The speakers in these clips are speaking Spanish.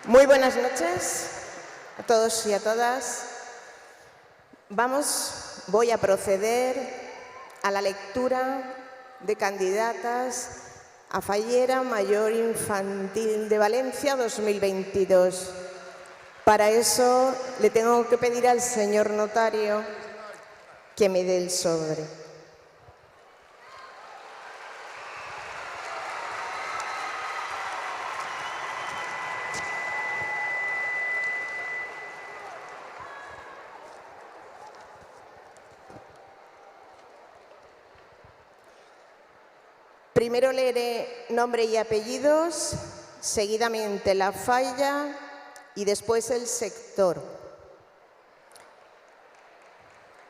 Muy buenas noches a todos y a todas. Voy a proceder a la lectura de candidatas a Fallera Mayor Infantil de Valencia 2022. Para eso le tengo que pedir al señor notario que me dé el sobre. Primero leeré nombre y apellidos, seguidamente la falla y después el sector.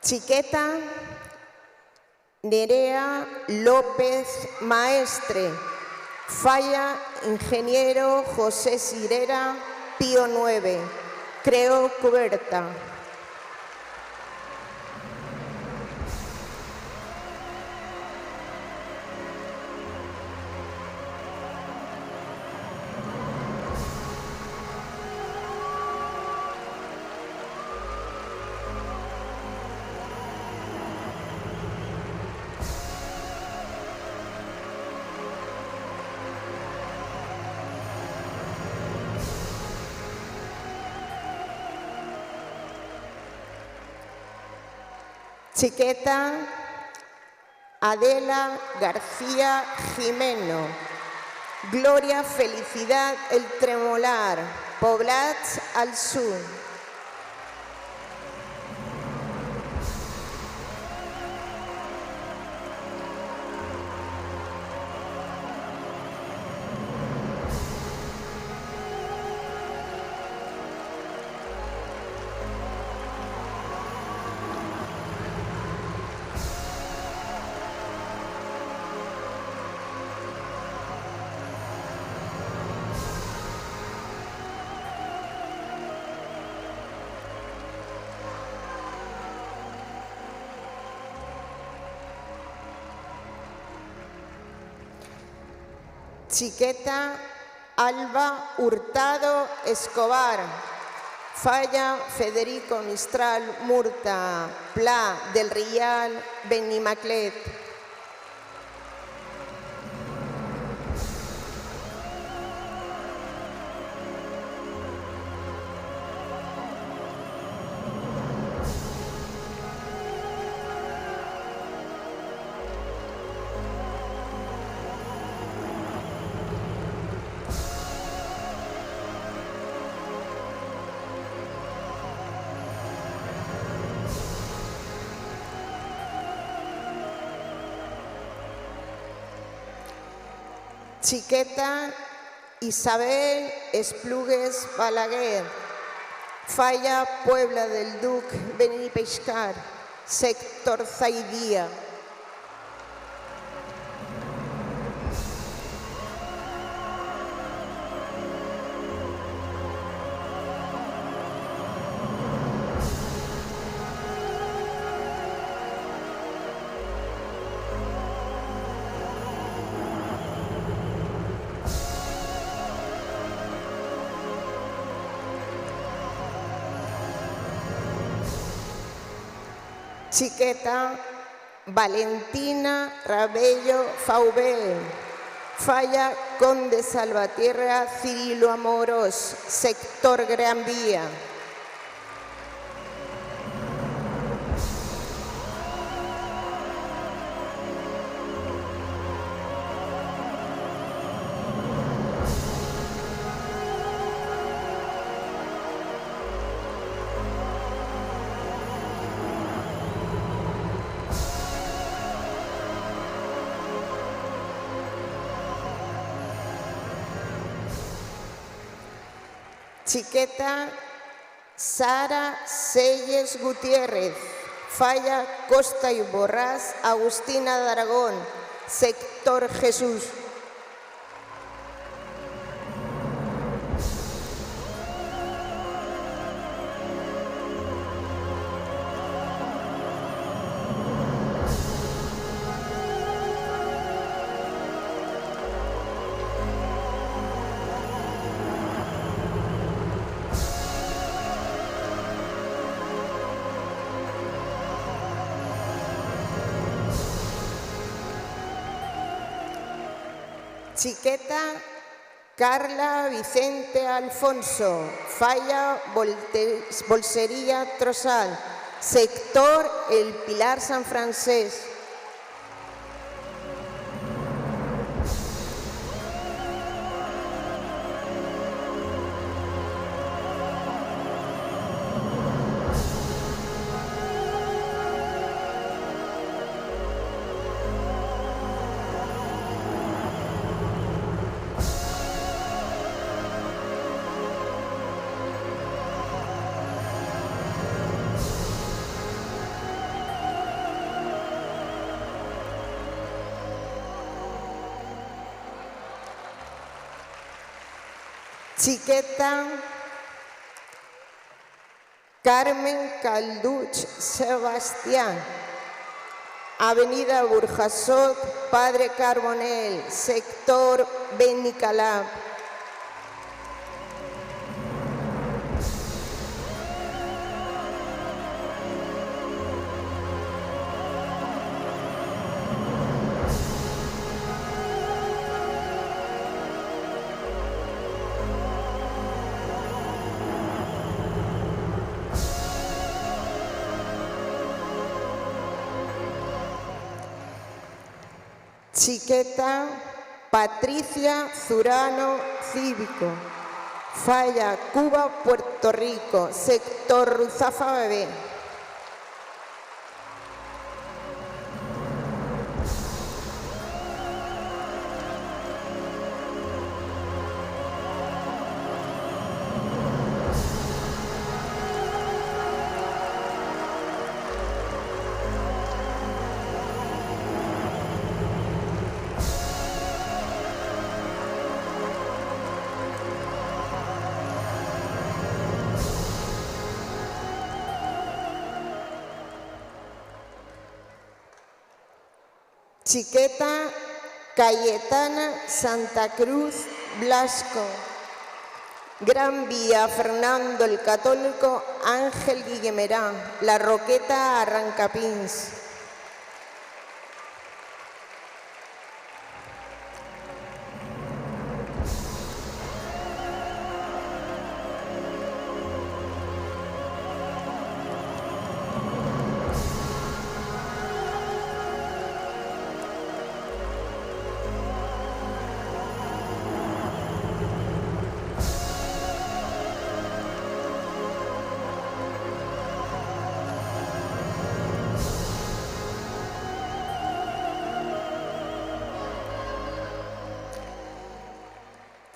Chiqueta Nerea López Maestre. Falla Ingeniero José Sirera, Pío 9. Creo Cuberta. Chiqueta Adela García Jimeno. Gloria Felicidad El Tremolar, Poblats al Sur. Chiqueta Alba Hurtado Escobar. Falla Federico Mistral Murta. Pla del Rial Benimaclet. Chiqueta Isabel Esplugues Balaguer. Falla Puebla del Duc Benipeixcar. Sector Zaidía. Chiqueta Valentina Rabello Faubel. Falla Conde Salvatierra Cirilo Amoros, Sector Gran Vía. Chiqueta Sara Selles Gutiérrez. Falla Costa y Borrás Agustina de Aragón, Sector Jesús. Chiqueta Carla Vicente Alfonso, Falla Bolsería Trosal, sector El Pilar San Francés. Chiqueta Carmen Calduch Sebastián, Avenida Burjasot, Padre Carbonell, sector Benicalab. Chiqueta Patricia Zurano Cívico, Falla Cuba, Puerto Rico, sector Ruzafa Bebé. Chiqueta Cayetana Santa Cruz Blasco, Gran Vía Fernando el Católico Ángel Guillemerá, La Roqueta Arrancapins.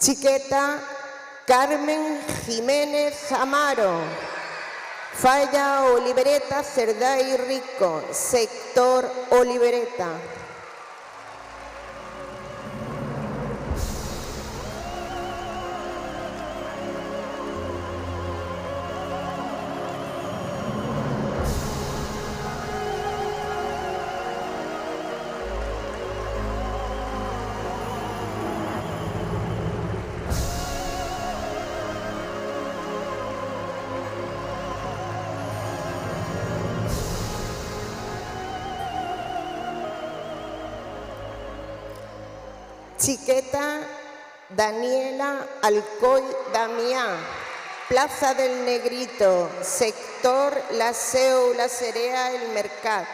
Chiqueta Carmen Jiménez Amaro, Falla Olivereta Cerdá y Rico, sector Olivereta. Chiqueta Daniela Alcoy Damián, Plaza del Negrito, sector La Seu, La Cerea, El Mercat.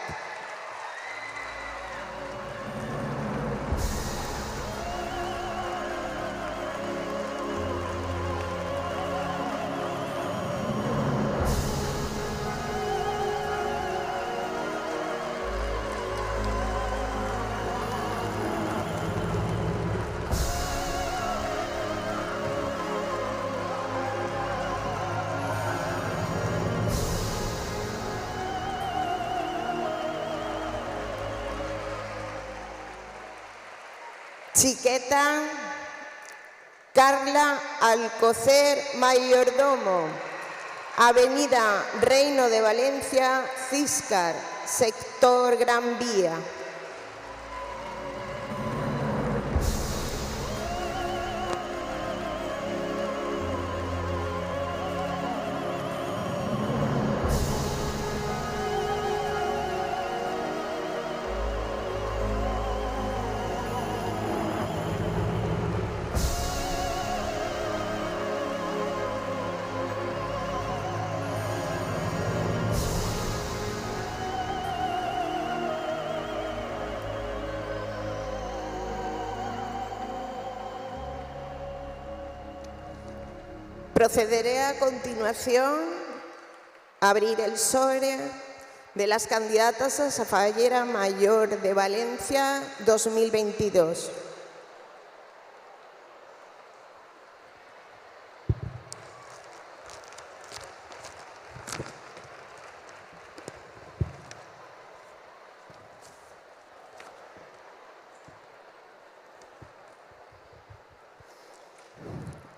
Chiqueta Carla Alcocer Mayordomo, Avenida Reino de Valencia, Ciscar, sector Gran Vía. Procederé a continuación a abrir el sobre de las candidatas a Fallera Mayor de Valencia 2022.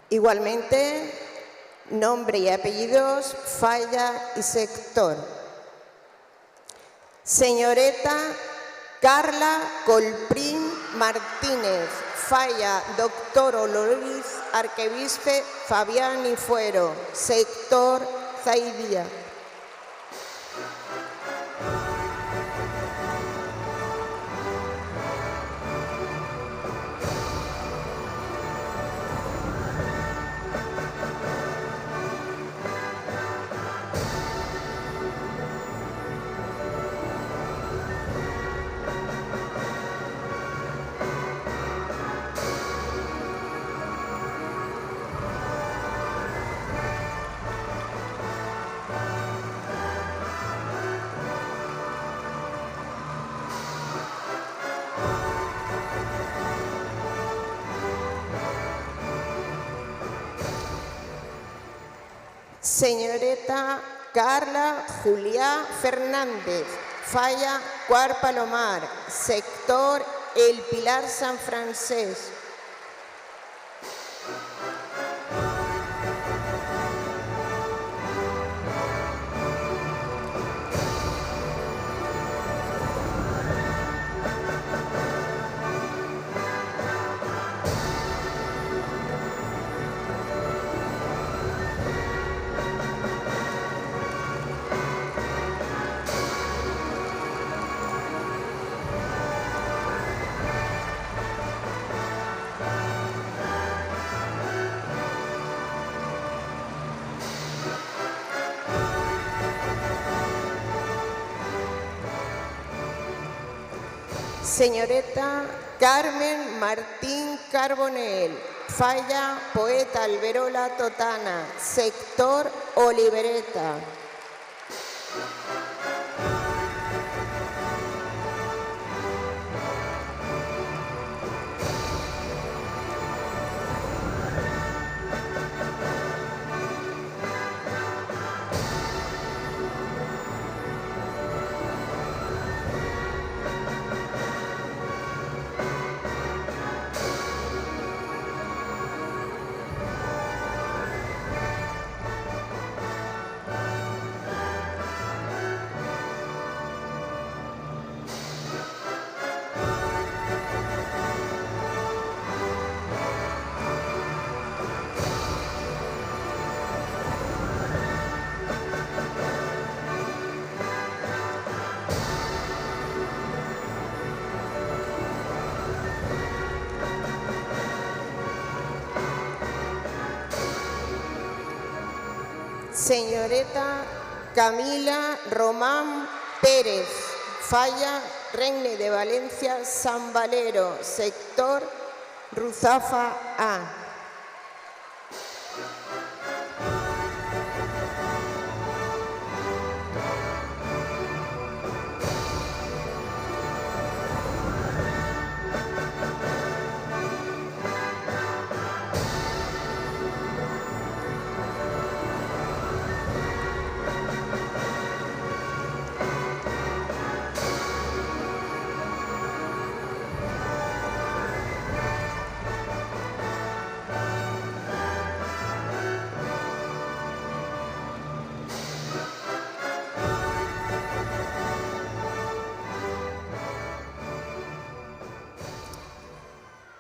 Igualmente, nombre y apellidos, falla y sector. Señoreta Carla Colprín Martínez, falla doctor honoris arquebisbe Fabián y Fuero, sector Zaidía. Señoreta Carla Juliá Fernández, falla Quart Palomar, sector El Pilar San Francés. Señoreta Carmen Martín Carbonell, falla Poeta Alberola Totana, sector Olivereta. Señoreta Camila Román Pérez, falla Regne de Valencia San Valero, sector Ruzafa A.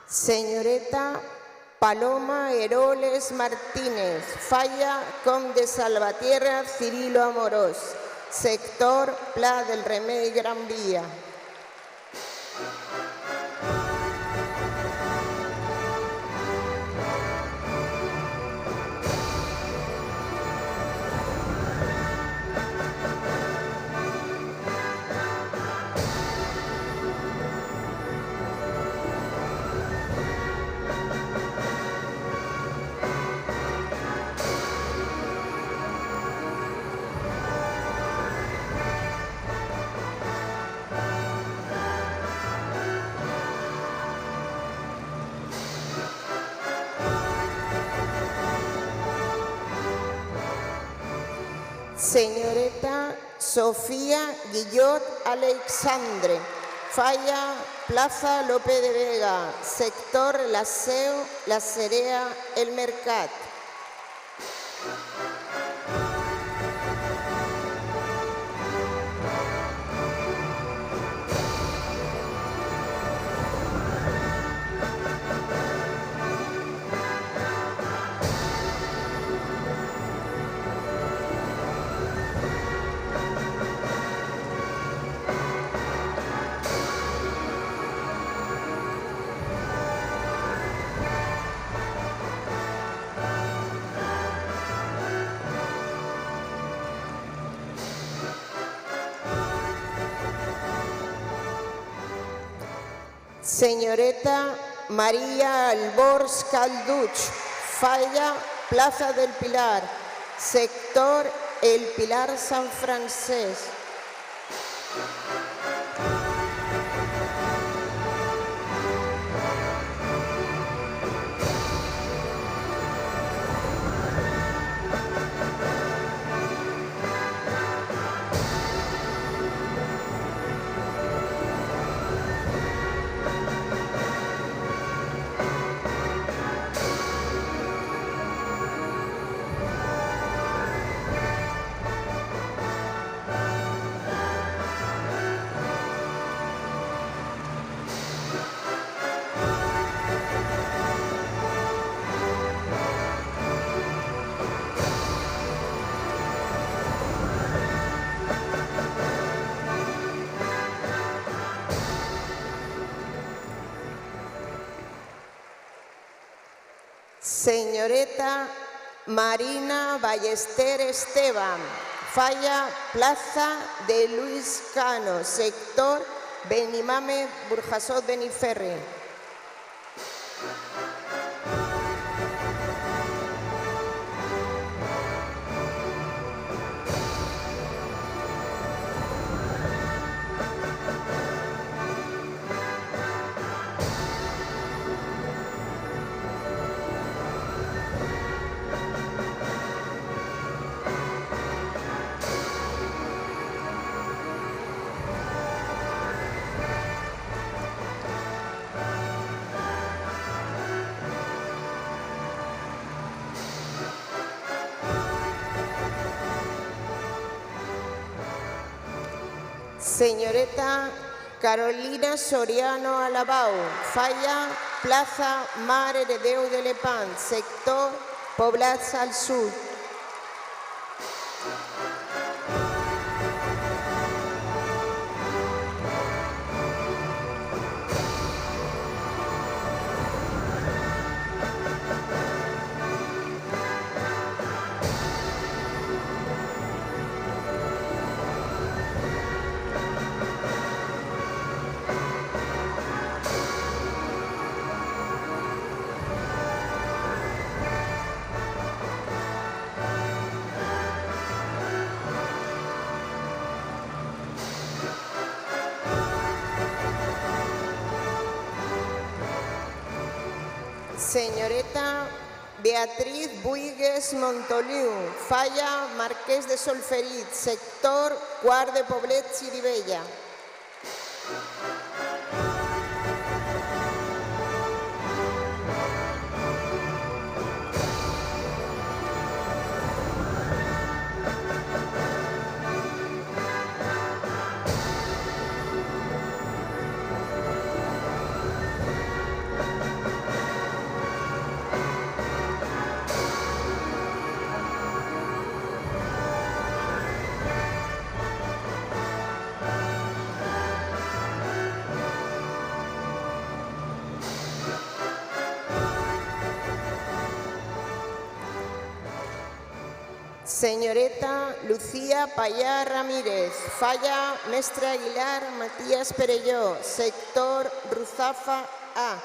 Señoreta Paloma Heroles Martínez, falla Conde Salvatierra Cirilo Amorós, sector Pla del Remei Gran Vía. Señorita Sofía Guillot Alexandre, Falla Plaza Lope de Vega, sector Laseo, La Cerea, El Mercat. Señorita María Albors Calduch, Falla Plaza del Pilar, sector El Pilar San Francés. Señorita Marina Ballester Esteban, Falla Plaza de Luis Cano, sector Benimame, Burjasot, Beniferri. Señorita Carolina Soriano Alabau, Falla Plaza Mare de Déu de Lepant, sector Poblats al Sud. Señorita Beatriz Buigues Montoliu, Falla Marqués de Solferit, sector Quart de Poblet, Xirivella. Señorita Lucía Payá Ramírez, Falla Mestre Aguilar Matías Perelló, sector Ruzafa A.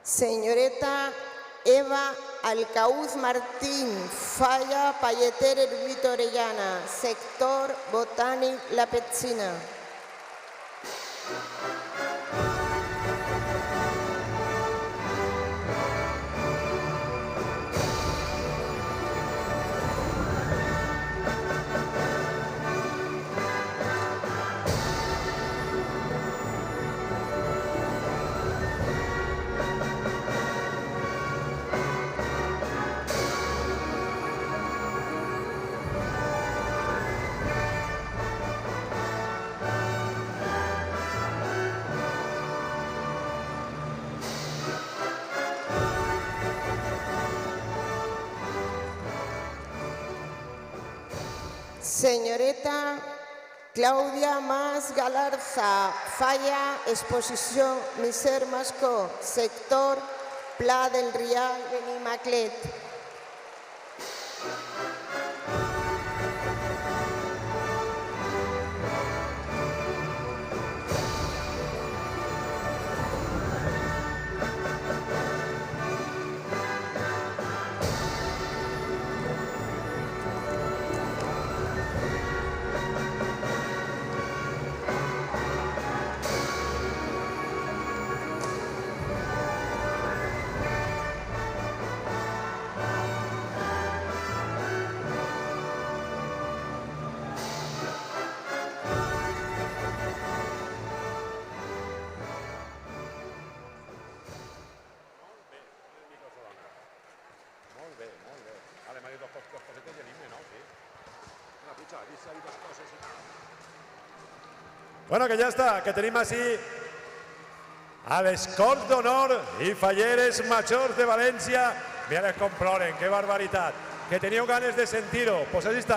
Senyoreta Eva Alcauz Martín, Falla Palleter Erudito Orellana, sector Botànic La Petsina. Senyoreta Clàudia Mas Galarza, Falla Exposició Miser Mascó, sector Pla del Rial Benimaclet. Bueno, que ja està, que tenim així a les Corts d'Honor i Falleres Majors de València. Mira com ploren, que barbaritat. Que teníeu ganes de sentir-ho. Pues així està.